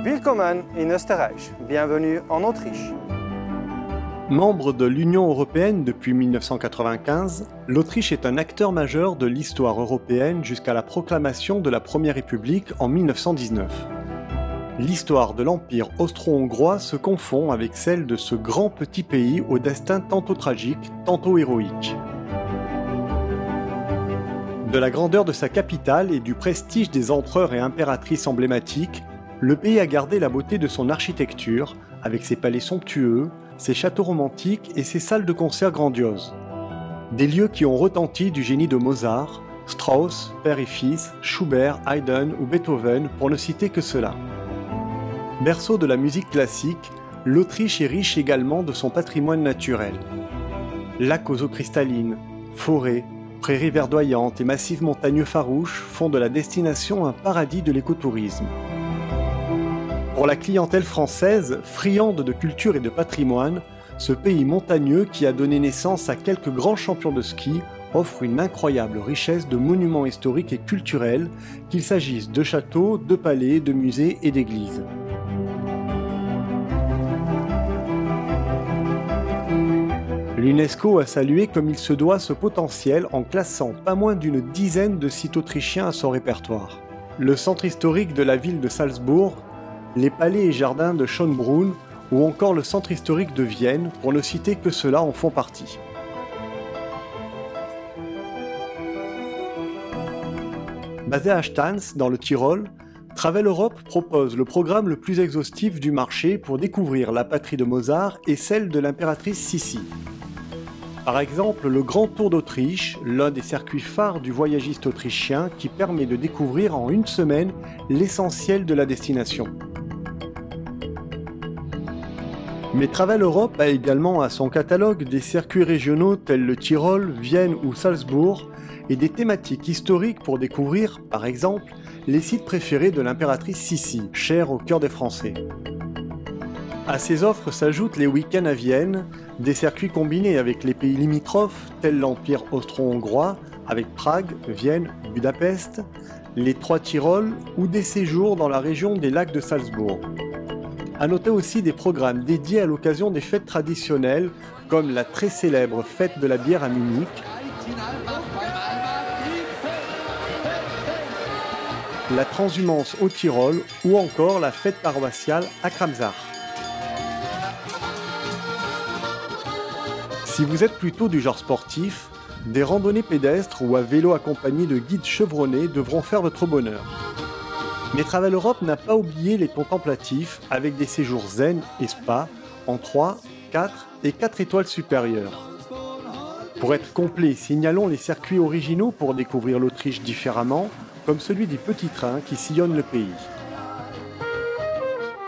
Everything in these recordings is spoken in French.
Willkommen in Österreich. Bienvenue en Autriche. Membre de l'Union européenne depuis 1995, l'Autriche est un acteur majeur de l'histoire européenne jusqu'à la proclamation de la Première République en 1919. L'histoire de l'Empire austro-hongrois se confond avec celle de ce grand petit pays au destin tantôt tragique, tantôt héroïque. De la grandeur de sa capitale et du prestige des empereurs et impératrices emblématiques, le pays a gardé la beauté de son architecture, avec ses palais somptueux, ses châteaux romantiques et ses salles de concert grandioses. Des lieux qui ont retenti du génie de Mozart, Strauss, père et fils, Schubert, Haydn ou Beethoven, pour ne citer que cela. Berceau de la musique classique, l'Autriche est riche également de son patrimoine naturel. Lacs aux eaux cristallines, forêts, prairies verdoyantes et massifs montagneux farouches font de la destination un paradis de l'écotourisme. Pour la clientèle française, friande de culture et de patrimoine, ce pays montagneux qui a donné naissance à quelques grands champions de ski offre une incroyable richesse de monuments historiques et culturels, qu'il s'agisse de châteaux, de palais, de musées et d'églises. L'UNESCO a salué comme il se doit ce potentiel en classant pas moins d'une dizaine de sites autrichiens à son répertoire. Le centre historique de la ville de Salzbourg, les palais et jardins de Schönbrunn ou encore le centre historique de Vienne, pour ne citer que ceux-là, en font partie. Basé à Stans, dans le Tyrol, Travel Europe propose le programme le plus exhaustif du marché pour découvrir la patrie de Mozart et celle de l'impératrice Sissi. Par exemple, le Grand Tour d'Autriche, l'un des circuits phares du voyagiste autrichien qui permet de découvrir en une semaine l'essentiel de la destination. Mais Travel Europe a également à son catalogue des circuits régionaux tels le Tyrol, Vienne ou Salzbourg et des thématiques historiques pour découvrir, par exemple, les sites préférés de l'impératrice Sissi, chère au cœur des Français. À ces offres s'ajoutent les week-ends à Vienne, des circuits combinés avec les pays limitrophes tels l'Empire austro-hongrois avec Prague, Vienne, Budapest, les Trois Tyrols ou des séjours dans la région des lacs de Salzbourg. À noter aussi des programmes dédiés à l'occasion des fêtes traditionnelles comme la très célèbre fête de la bière à Munich, la transhumance au Tyrol ou encore la fête paroissiale à Kramsach. Si vous êtes plutôt du genre sportif, des randonnées pédestres ou à vélo accompagnés de guides chevronnés devront faire votre bonheur. Mais Travel Europe n'a pas oublié les contemplatifs avec des séjours zen et spa en 3, 4 et 4 étoiles supérieures. Pour être complet, signalons les circuits originaux pour découvrir l'Autriche différemment, comme celui des petits trains qui sillonnent le pays.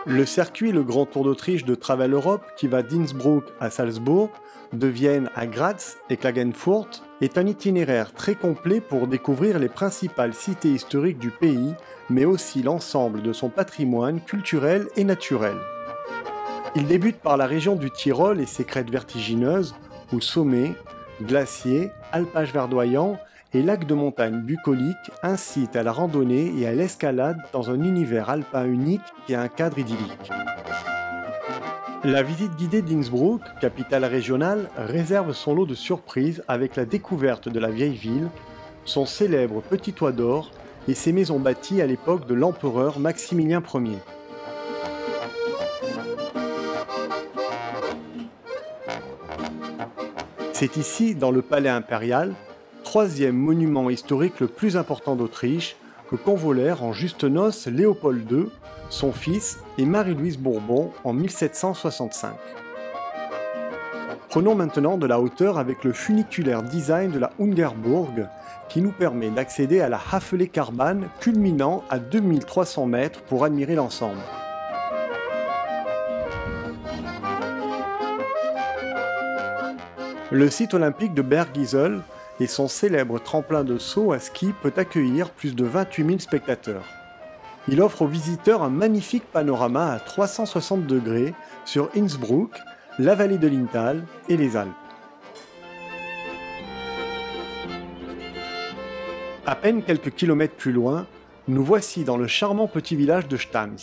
Le circuit Le Grand Tour d'Autriche de Travel Europe, qui va d'Innsbruck à Salzbourg, de Vienne à Graz et Klagenfurt, est un itinéraire très complet pour découvrir les principales cités historiques du pays, mais aussi l'ensemble de son patrimoine culturel et naturel. Il débute par la région du Tyrol et ses crêtes vertigineuses, où sommets, glaciers, alpages verdoyants et lacs de montagne bucoliques incitent à la randonnée et à l'escalade dans un univers alpin unique et à un cadre idyllique. La visite guidée d'Innsbruck, capitale régionale, réserve son lot de surprises avec la découverte de la vieille ville, son célèbre petit toit d'or et ses maisons bâties à l'époque de l'empereur Maximilien Ier. C'est ici, dans le palais impérial, troisième monument historique le plus important d'Autriche, que convolèrent en juste noces Léopold II, son fils, et Marie-Louise Bourbon en 1765. Prenons maintenant de la hauteur avec le funiculaire design de la Ungerburg, qui nous permet d'accéder à la Hafele-Karbahn, culminant à 2300 mètres pour admirer l'ensemble. Le site olympique de Bergisel et son célèbre tremplin de saut à ski peut accueillir plus de 28 000 spectateurs. Il offre aux visiteurs un magnifique panorama à 360 degrés sur Innsbruck, la vallée de l'Inntal et les Alpes. À peine quelques kilomètres plus loin, nous voici dans le charmant petit village de Stams.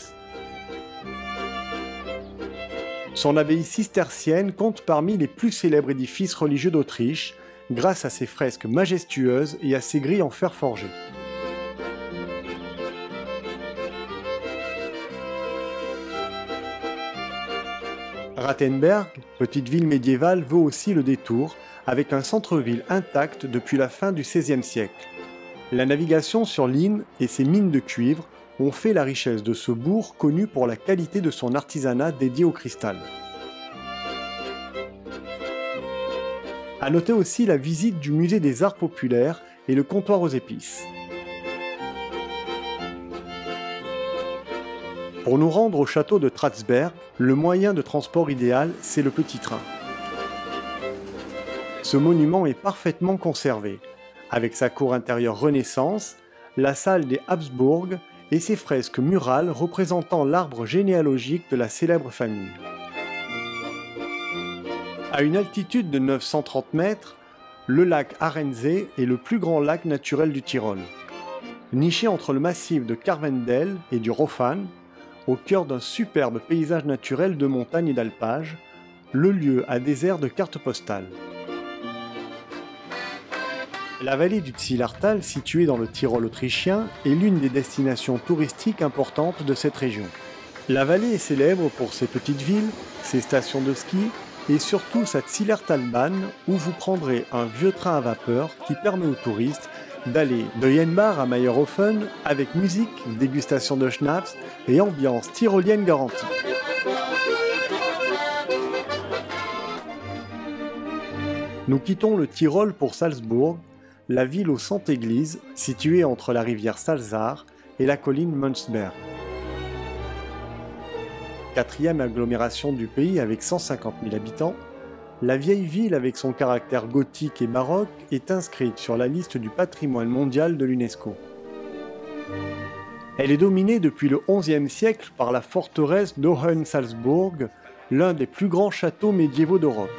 Son abbaye cistercienne compte parmi les plus célèbres édifices religieux d'Autriche, grâce à ses fresques majestueuses et à ses grilles en fer forgé. Rattenberg, petite ville médiévale, vaut aussi le détour, avec un centre-ville intact depuis la fin du XVIe siècle. La navigation sur l'Inn et ses mines de cuivre ont fait la richesse de ce bourg connu pour la qualité de son artisanat dédié au cristal. À noter aussi la visite du musée des arts populaires et le comptoir aux épices. Pour nous rendre au château de Tratzberg, le moyen de transport idéal, c'est le petit train. Ce monument est parfaitement conservé, avec sa cour intérieure Renaissance, la salle des Habsbourg et ses fresques murales représentant l'arbre généalogique de la célèbre famille. À une altitude de 930 mètres, le lac Arendsee est le plus grand lac naturel du Tyrol. Niché entre le massif de Karwendel et du Roffan, au cœur d'un superbe paysage naturel de montagnes et d'alpages, le lieu a des airs de carte postale. La vallée du Zillertal, située dans le Tyrol autrichien, est l'une des destinations touristiques importantes de cette région. La vallée est célèbre pour ses petites villes, ses stations de ski et surtout sa Zillertalbahn où vous prendrez un vieux train à vapeur qui permet aux touristes d'aller de Jenbach à Mayrhofen avec musique, dégustation de schnapps et ambiance tyrolienne garantie. Nous quittons le Tyrol pour Salzbourg, la ville aux 100 églises située entre la rivière Salzach et la colline Münzberg. Quatrième agglomération du pays avec 150 000 habitants, la vieille ville avec son caractère gothique et baroque est inscrite sur la liste du patrimoine mondial de l'UNESCO. Elle est dominée depuis le XIe siècle par la forteresse d'Hohensalzburg, l'un des plus grands châteaux médiévaux d'Europe.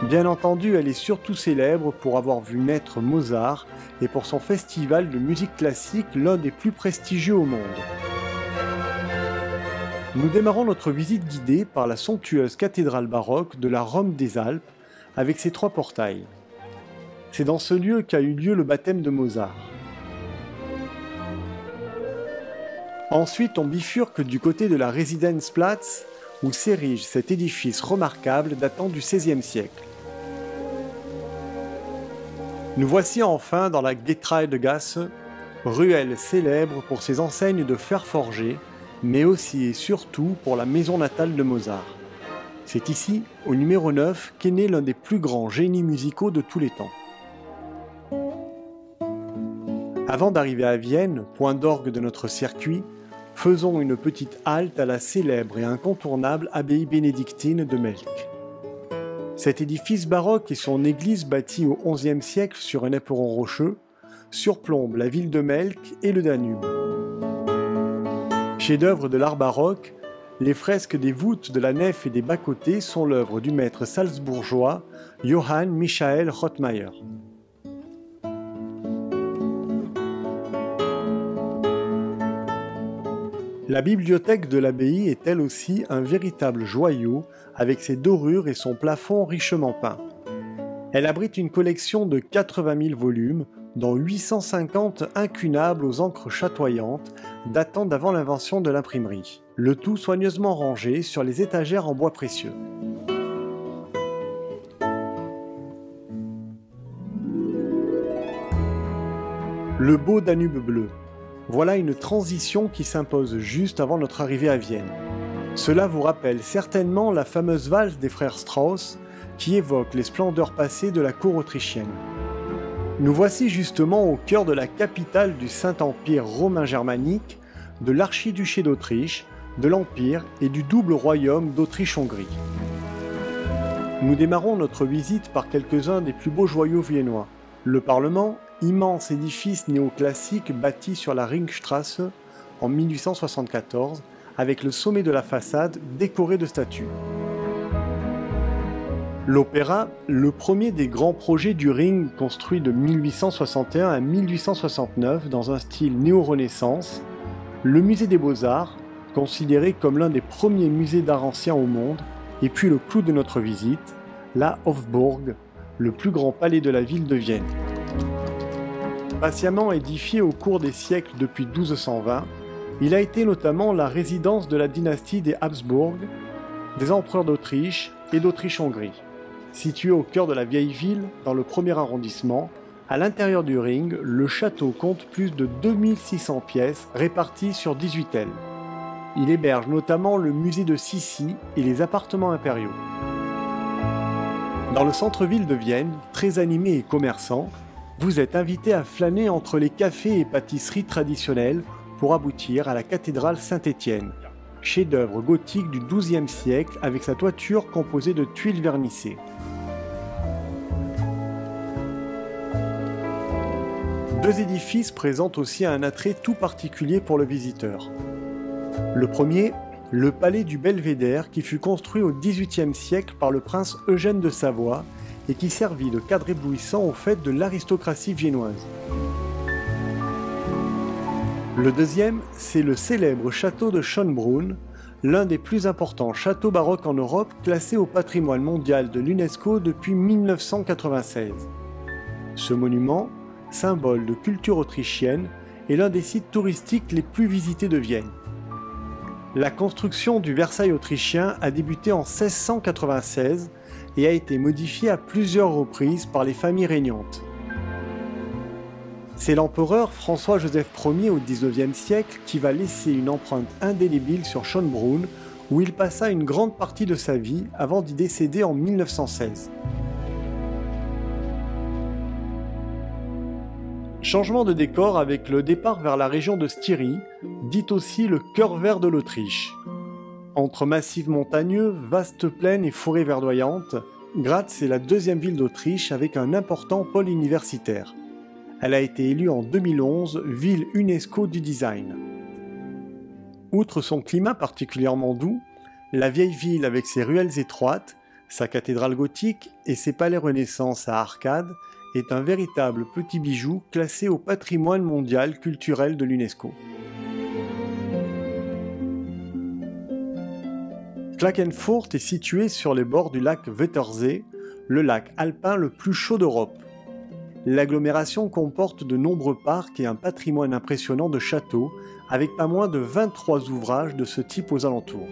Bien entendu, elle est surtout célèbre pour avoir vu naître Mozart et pour son festival de musique classique, l'un des plus prestigieux au monde. Nous démarrons notre visite guidée par la somptueuse cathédrale baroque de la Rome des Alpes avec ses 3 portails. C'est dans ce lieu qu'a eu lieu le baptême de Mozart. Ensuite, on bifurque du côté de la Residenzplatz où s'érige cet édifice remarquable datant du XVIe siècle. Nous voici enfin dans la Getreidegasse, ruelle célèbre pour ses enseignes de fer forgé, mais aussi et surtout pour la maison natale de Mozart. C'est ici, au numéro 9, qu'est né l'un des plus grands génies musicaux de tous les temps. Avant d'arriver à Vienne, point d'orgue de notre circuit, faisons une petite halte à la célèbre et incontournable abbaye bénédictine de Melk. Cet édifice baroque et son église bâtie au XIe siècle sur un éperon rocheux surplombent la ville de Melk et le Danube. Chef-d'œuvre de l'art baroque, les fresques des voûtes de la nef et des bas-côtés sont l'œuvre du maître salzbourgeois Johann Michael Rothmayer. La bibliothèque de l'abbaye est elle aussi un véritable joyau avec ses dorures et son plafond richement peint. Elle abrite une collection de 80 000 volumes, dont 850 incunables aux encres chatoyantes datant d'avant l'invention de l'imprimerie, le tout soigneusement rangé sur les étagères en bois précieux. Le beau Danube bleu. Voilà une transition qui s'impose juste avant notre arrivée à Vienne. Cela vous rappelle certainement la fameuse valse des frères Strauss qui évoque les splendeurs passées de la cour autrichienne. Nous voici justement au cœur de la capitale du Saint-Empire romain germanique, de l'archiduché d'Autriche, de l'Empire et du double royaume d'Autriche-Hongrie. Nous démarrons notre visite par quelques-uns des plus beaux joyaux viennois. Le Parlement, immense édifice néoclassique bâti sur la Ringstrasse en 1874, avec le sommet de la façade décoré de statues. L'Opéra, le premier des grands projets du Ring construit de 1861 à 1869 dans un style néo-renaissance, le musée des Beaux-Arts, considéré comme l'un des premiers musées d'art ancien au monde, et puis le clou de notre visite, la Hofburg, le plus grand palais de la ville de Vienne. Patiemment édifié au cours des siècles depuis 1220, il a été notamment la résidence de la dynastie des Habsbourg, des empereurs d'Autriche et d'Autriche-Hongrie. Situé au cœur de la vieille ville, dans le premier arrondissement, à l'intérieur du ring, le château compte plus de 2600 pièces réparties sur 18 ailes. Il héberge notamment le musée de Sissi et les appartements impériaux. Dans le centre-ville de Vienne, très animé et commerçant, vous êtes invité à flâner entre les cafés et pâtisseries traditionnelles pour aboutir à la cathédrale Saint-Étienne, chef-d'œuvre gothique du XIIe siècle avec sa toiture composée de tuiles vernissées. Deux édifices présentent aussi un attrait tout particulier pour le visiteur. Le premier, le palais du Belvédère qui fut construit au XVIIIe siècle par le prince Eugène de Savoie et qui servit de cadre éblouissant aux fêtes de l'aristocratie viennoise. Le deuxième, c'est le célèbre château de Schönbrunn, l'un des plus importants châteaux baroques en Europe, classé au patrimoine mondial de l'UNESCO depuis 1996. Ce monument, symbole de culture autrichienne, est l'un des sites touristiques les plus visités de Vienne. La construction du Versailles autrichien a débuté en 1696 et a été modifiée à plusieurs reprises par les familles régnantes. C'est l'empereur François-Joseph Ier au XIXe siècle qui va laisser une empreinte indélébile sur Schönbrunn, où il passa une grande partie de sa vie avant d'y décéder en 1916. Changement de décor avec le départ vers la région de Styrie, dite aussi le cœur vert de l'Autriche. Entre massifs montagneux, vastes plaines et forêts verdoyantes, Graz est la deuxième ville d'Autriche avec un important pôle universitaire. Elle a été élue en 2011 ville UNESCO du design. Outre son climat particulièrement doux, la vieille ville avec ses ruelles étroites, sa cathédrale gothique et ses palais Renaissance à arcades est un véritable petit bijou classé au patrimoine mondial culturel de l'UNESCO. Klagenfurt est situé sur les bords du lac Wörthersee, le lac alpin le plus chaud d'Europe. L'agglomération comporte de nombreux parcs et un patrimoine impressionnant de châteaux, avec pas moins de 23 ouvrages de ce type aux alentours.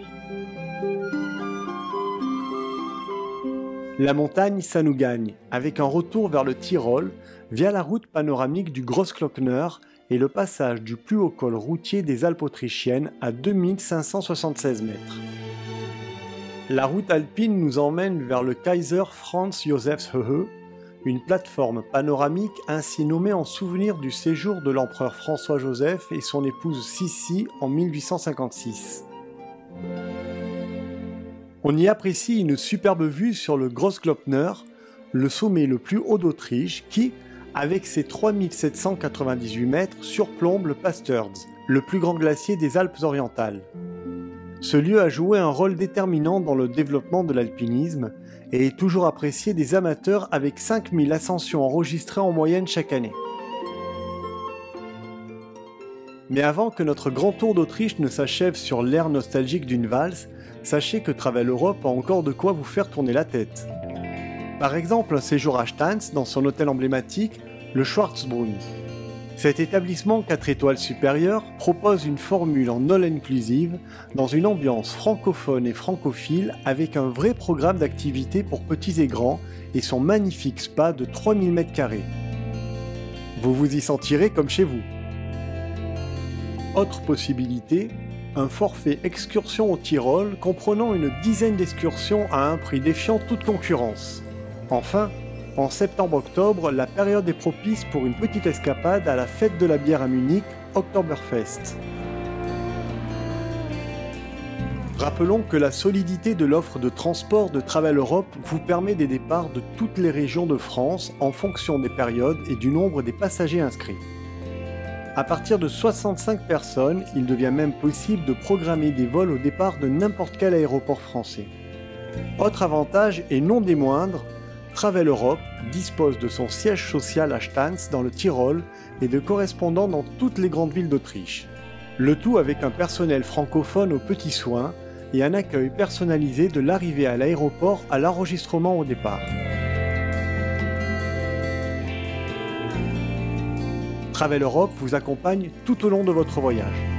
La montagne, ça nous gagne, avec un retour vers le Tyrol via la route panoramique du Großglockner et le passage du plus haut col routier des Alpes autrichiennes à 2576 mètres. La route alpine nous emmène vers le Kaiser Franz Josefs Höhe, une plateforme panoramique ainsi nommée en souvenir du séjour de l'empereur François-Joseph et son épouse Sissi en 1856. On y apprécie une superbe vue sur le Großglockner, le sommet le plus haut d'Autriche qui, avec ses 3798 mètres, surplombe le Pasterz, le plus grand glacier des Alpes orientales. Ce lieu a joué un rôle déterminant dans le développement de l'alpinisme et est toujours apprécié des amateurs avec 5000 ascensions enregistrées en moyenne chaque année. Mais avant que notre grand tour d'Autriche ne s'achève sur l'air nostalgique d'une valse, sachez que Travel Europe a encore de quoi vous faire tourner la tête. Par exemple, un séjour à Stans dans son hôtel emblématique, le Schwarzbrunn. Cet établissement 4 étoiles supérieures propose une formule en all-inclusive dans une ambiance francophone et francophile avec un vrai programme d'activités pour petits et grands et son magnifique spa de 3000 m². Vous vous y sentirez comme chez vous. Autre possibilité, un forfait excursion au Tyrol comprenant une dizaine d'excursions à un prix défiant toute concurrence. Enfin, en septembre-octobre, la période est propice pour une petite escapade à la fête de la bière à Munich, Oktoberfest. Rappelons que la solidité de l'offre de transport de Travel Europe vous permet des départs de toutes les régions de France en fonction des périodes et du nombre des passagers inscrits. À partir de 65 personnes, il devient même possible de programmer des vols au départ de n'importe quel aéroport français. Autre avantage, et non des moindres, Travel Europe dispose de son siège social à Stans dans le Tyrol et de correspondants dans toutes les grandes villes d'Autriche. Le tout avec un personnel francophone aux petits soins et un accueil personnalisé de l'arrivée à l'aéroport à l'enregistrement au départ. Travel Europe vous accompagne tout au long de votre voyage.